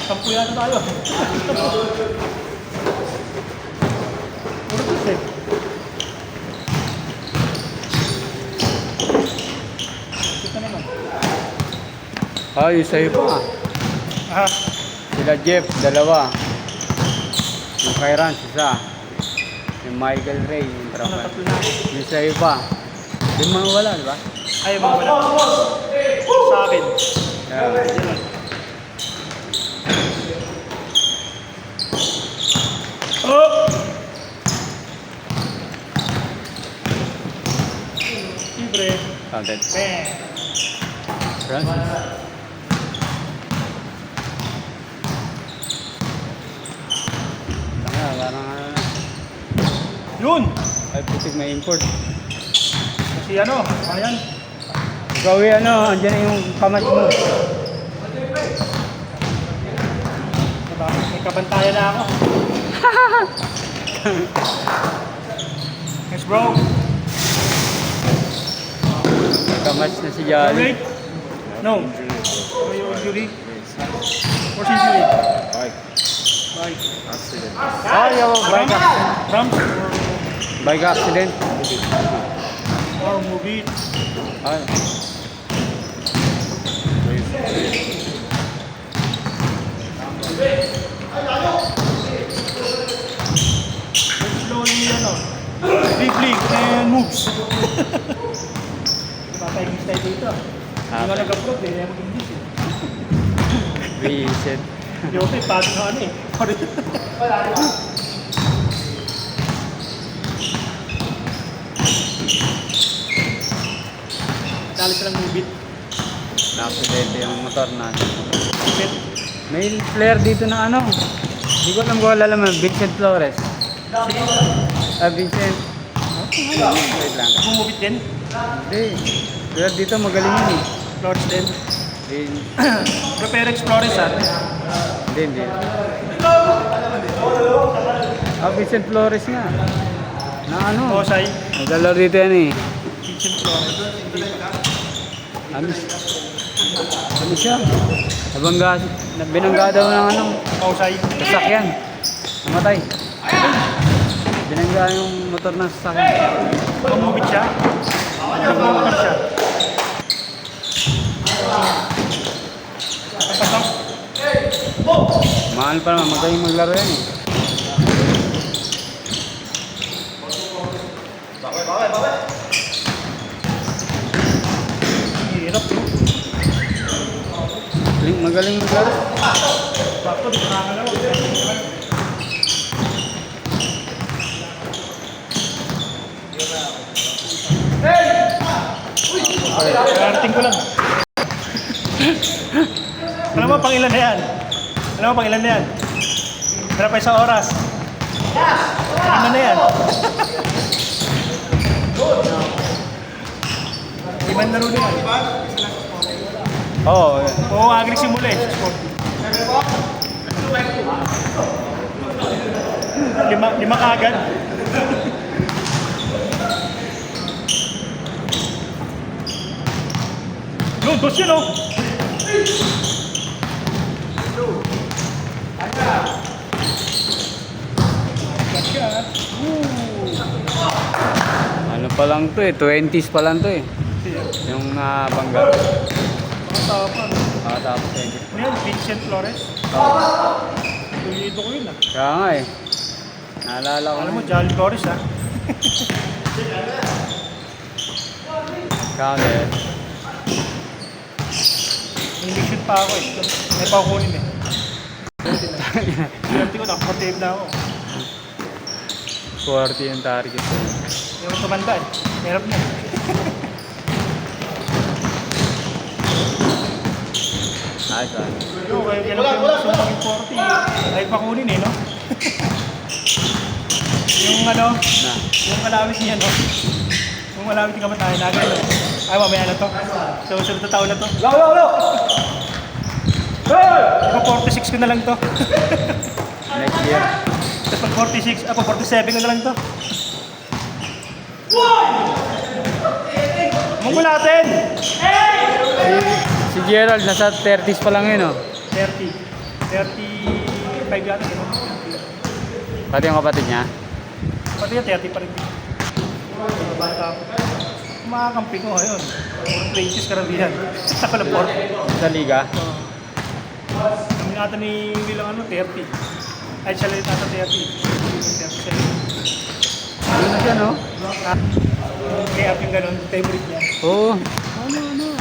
Sampu yata tayo. Puro tis eh. Kita naman. Ay, sa'yo pa. Aha. Sila Jeff, dalawa. Yung kay Rance, isa. Yung Michael Ray, yung Ano, tropa. tatlo na. Yung sa'yo pa. Yung mga wala, di ba? Ay, mga wala. Sa akin. Yeah. Oh! Libre. Counted. Bang! Rance. Tanga, parang ano. Yun! Ay, putik may import. Kasi ano yan? Ikaw ano, andyan na yung kamay mo. Diba? May kabantayan na ako. Thanks bro. Kamatch na si Jolly. Wait. No. Injury. What's injury? Bike Like accident. Ay, oh, bike accident. cramps Bike accident. or movie. Ay, Slowly ano. Dribbling and moves. Papayagin tayo dito. Hindi nga nag-upload eh. Hindi mag-English eh. visit. Hindi okay. Pagod na ano eh. Dali silang mubit. Na-accidente yung motor natin. Mubit. May player dito na ano. Hindi ko alam kung alala mo, Vincent Flores. Vincent. Wait lang. Mumubit din. Hindi. Player dito magaling yun eh. Flores din. Hindi, Prepare Explorers ha. hindi. Vincent Flores nga. Na ano? Hosay. Naglalaro dito yan eh. Vincent Flores. Ano siya? Binangga daw ng ano, Hosay. sasakyan. Namatay. Binangga yung motor ng sasakyan. Mumubit siya. Mumubit siya. Pasok. Mahal pa naman, magaling maglaro yan eh. Hirap bro. Magaling maglaro. Bakit di ka nakakalaw? Karating ko lang. Alam mo pang ilan na yan? Alam mo pang ilan na yan? Pero pa isang oras. Ano na yan? Iman laro na yan. Oo. Oo, agrik simula eh. Lima kaagad. Yun, dos yun oh. Ano pa lang to eh, 20s pa lang to eh. Yung bangga. Tapos 20s. Ano yan? Vincent Flores? Tulido ko yun ah. Kaya nga eh. Naalala ko. Alam mo, Jolly Flores ah. Counted. English shoot pa ako eh. May pa kunin eh. Pinanti ko, nakaportive na ako. 40 yung target. Hindi ako tumanda eh. Hirap na. Nice one. Yo, kaya lang gusto mo maging 40. Ay pa kunin eh, no? Yung ano, Na. yung malawit niya, no? Yung malawit yung kamatayan natin, no? Ay, mamaya na to. So, sunod na taon na to. Ako 46 ko na lang to. Next year. Tapos pag 46, ako 47 ko na lang to. Munggo natin! Si Gerald, nasa 30s pa lang yun oh. 30. 35 yata, gano'n. Pati yung kapatid niya. Pati yan, 30 pa rin. Bata ko. Makakampi ko ngayon. 20s karamihan. Ako lang 40. Sa liga. Kami nata ni bilang 30. Ay, siya lang nata 30. 37. Ano na siya, no? Kaya yung ganun, favorite niya. Oo. Ano.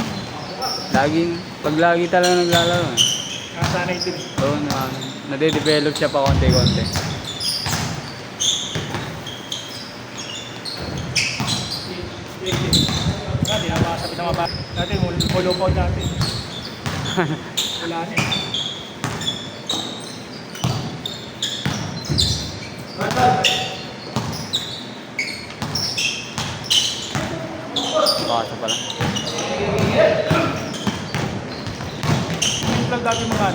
Pag lagi talaga naglalaro. Nakasanay din. Oo, nade-develop siya pa konti-konti. Dati, sabi sa mga bata. Dati, mulo po dati. Wala na eh. Baka pala. Yung vlog dati mga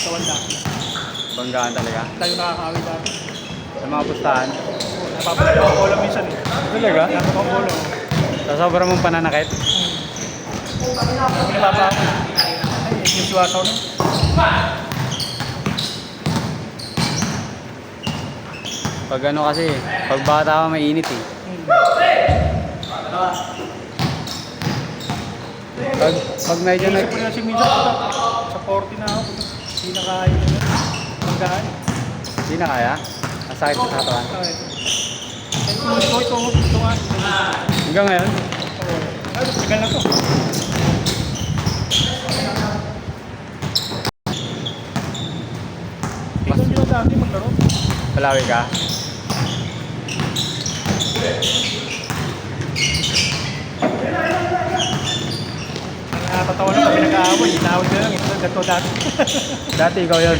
tawan dati. Banggaan talaga. Tayo nakakawin dati. Sa mga pustahan. Napapalala ako bola minsan eh. Talaga? Kaya ko bola. Sa sobrang mong pananakit. Pinapapa ako. Ay, yung siwasaw na. Pag ano kasi, pag bata ka mainit eh. Pag medyo Naisip ko na si Minsan sa 40 na ako. Hindi na kaya yun. Hanggaan. Hindi na kaya. Masakit sa katawan. Ay, ito nga. Hanggang ngayon? Ay, tagal na to. Ikaw nyo dati maglaro. Palawi ka? Nakakatawa na kami nag-aaway. Inaway ko lang. Ito gato dati. Dati ikaw yun.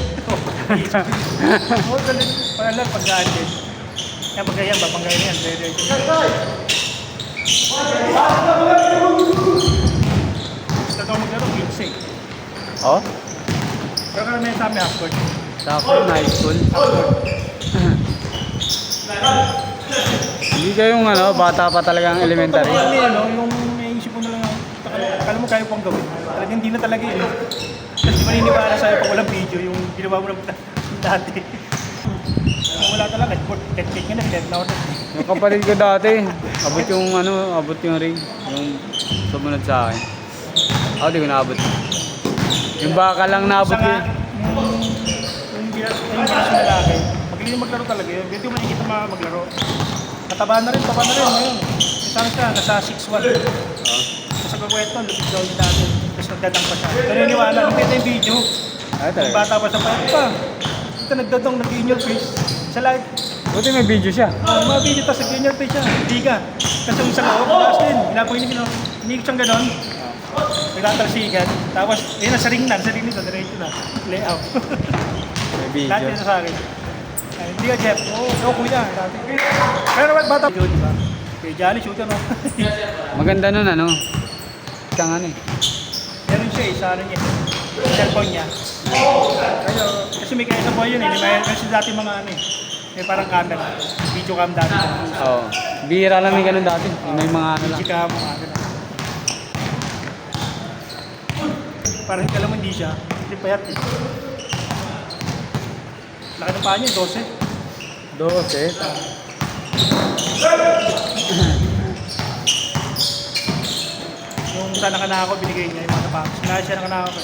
Oo, galing. Wala lang pagkaan din. Kaya pagkayan, babanggayan yan. Gusto daw maglaro, kids eh. Oh? Pero karamihan sa amin, half-court. Sa ako, high school. Hindi kayong bata pa talagang elementary. Yung naisip mo na lang, akala mo kaya pang gawin. Talagang hindi na talaga yun. Kasi maniniwala sa'yo pag walang video, yung ginawa mo na dati. Kung wala talaga, kahit cake nga na, kahit na Yung kapatid ko dati, abot yung ring. Yung sumunod sa akin. Ako di ko naabot. Yung baka lang naabot Isa nga, yun. yung ginas na lalaki, magaling maglaro talaga yun. Hindi mo nakikita maglaro. Taba na rin ngayon. Isang siya, nasa 6'1". Kasi pagkwento, lupit daw yung dati. Tapos nagdadang pa siya. Naniniwala, nakita yung video. Ay, Yung talaga. bata pa sa payat pa. Ito nagdadang, nag-in your face. Sa live. Buti may video siya. Mga video, tapos nag-in your face siya. Hindi ka. Kasi yung sa loob, taas din. Hindi ko siyang ganon. Nagtatalsikan. Tapos, yun na, sa ring nito, diretso na. Layout. May video. Dati na sa akin. Ay, hindi ka, Jeff. Oo, kuya. Dati. Pero bata. Di ba? Kaya Johnny, shooter no. Maganda nun Isang Meron siya sa niya. Cellphone niya. Kasi may kaya sa buhay yun eh. May siya dati mga may parang camera. Video cam dati. Oo. Bihira lang may ganun dati. May mga lang. Video cam, mga ganun. Parang alam mo hindi siya. Hindi payat eh. Laki ng paa niya, 12. 12. Yung sa nakanako, binigay niya yung mga sapatos. Sinaya siya nakanako.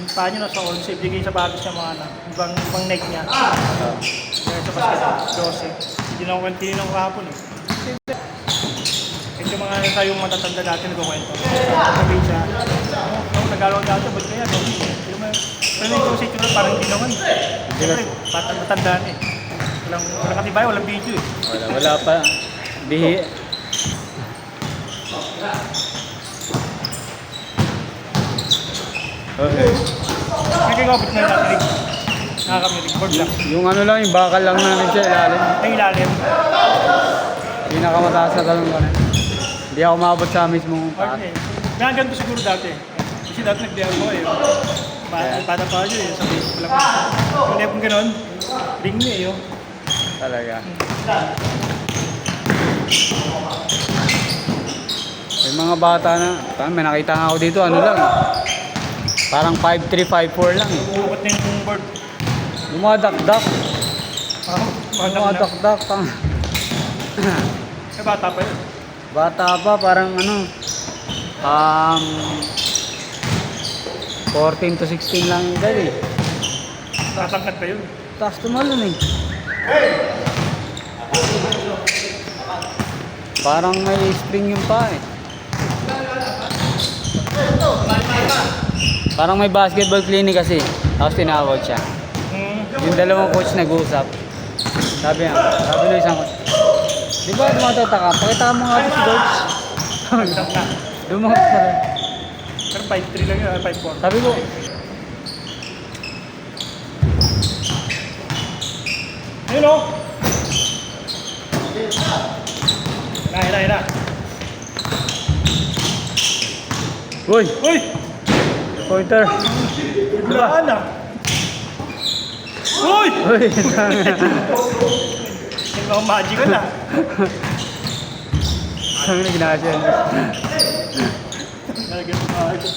Yung paa niya nasa 11, binigay sa batos niya mga ibang neck niya. Kaya sa basket, 12. Hindi na ako kantinino ng kahapon eh. Ito yung mga tayong matatanda dati nagkukwento. Sabi siya, nag-alawag dati, ba't kaya? Pero yung sa itsura parang hindi naman. Siyempre, matandaan eh. Walang katibay, walang video eh. Wala pa. Bihi. Okay. Nagkikopit na yung rig. Nakakamirig. Board lang. Yung yung bakal lang namin sa ilalim. Ay ilalim. Pinakamataas na talong kanan. Hindi ako maabot sa mismong taas. Okay. Kaya ganito siguro dati. Kasi dati nag-DM ko eh. Bata pa siya eh. Sabi ko lang. Kung hindi akong ganon, ring niya eh. Talaga. May mga bata na. May nakita nga ako dito, lang. Parang 5'3", 5'4" lang eh. Bukot na yung board. Dumadakdak. Bata na. Dumadakdak. Eh, bata pa yun. Bata pa, parang ano, 14 to 16 lang dali. Tatangkad pa yun. Taas tumalon eh. Parang may spring yung pa eh. Parang may basketball clinic kasi. Tapos tinawag siya. Yung dalawang coach nag-uusap. Sabi na isang coach, di ba tumatata ka? Pakita mo nga ito si coach. Dumakot na rin. Pero 5'3 lang yun, 5'4. Sabi ko, Ayun o! Hina. uy, Uy! pointer. Biglaan ah! Uy! Uy, Yung mga magical ah. ang nagina siya. Nalagyan mo magic.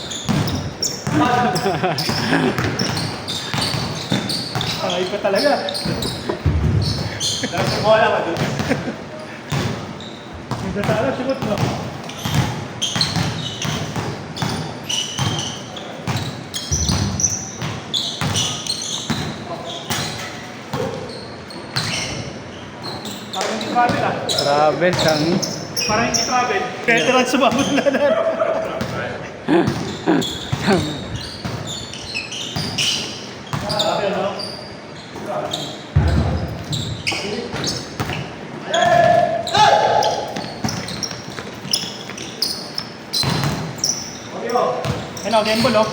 Ay pa talaga. Dapat bola ba doon? Hindi tatala, sigot mo. Parang hindi travel ah. Travel, sangi. Parang hindi travel. Veteran sumabot na na. Ano, game ball oh.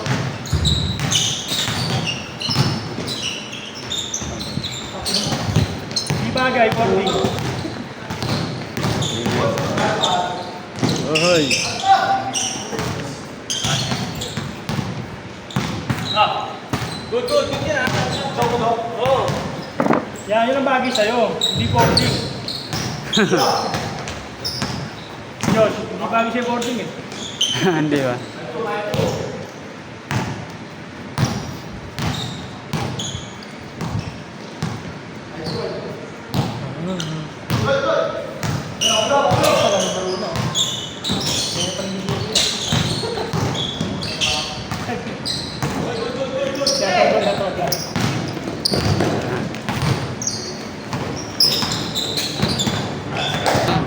Di bagay, 40. Uy. Good yan ah. Oo. Yan, yun ang bagay sa'yo. Hindi 40. Josh, hindi bagay sa'yo 40 eh. Hindi ba?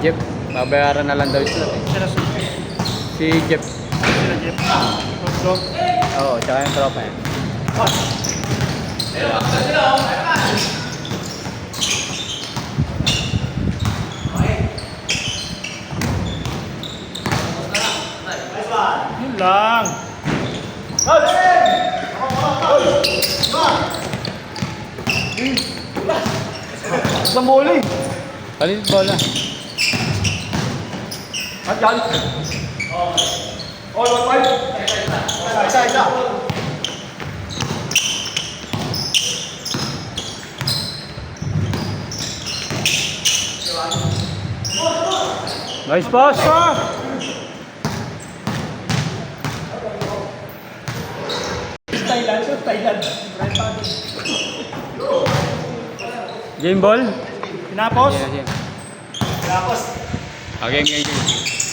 Jeff, babayaran na lang daw sila eh. Sila sa Si Jeff. sila Jeff. Otro. Oo, tsaka yung tropa eh. Yun lang. Isang bola eh. Palit bola. At yan. Oh, 1-5. Isa. Nice pass! Thailand. Game ball? Tinapos. Yeah. Tinapos. Okay, game.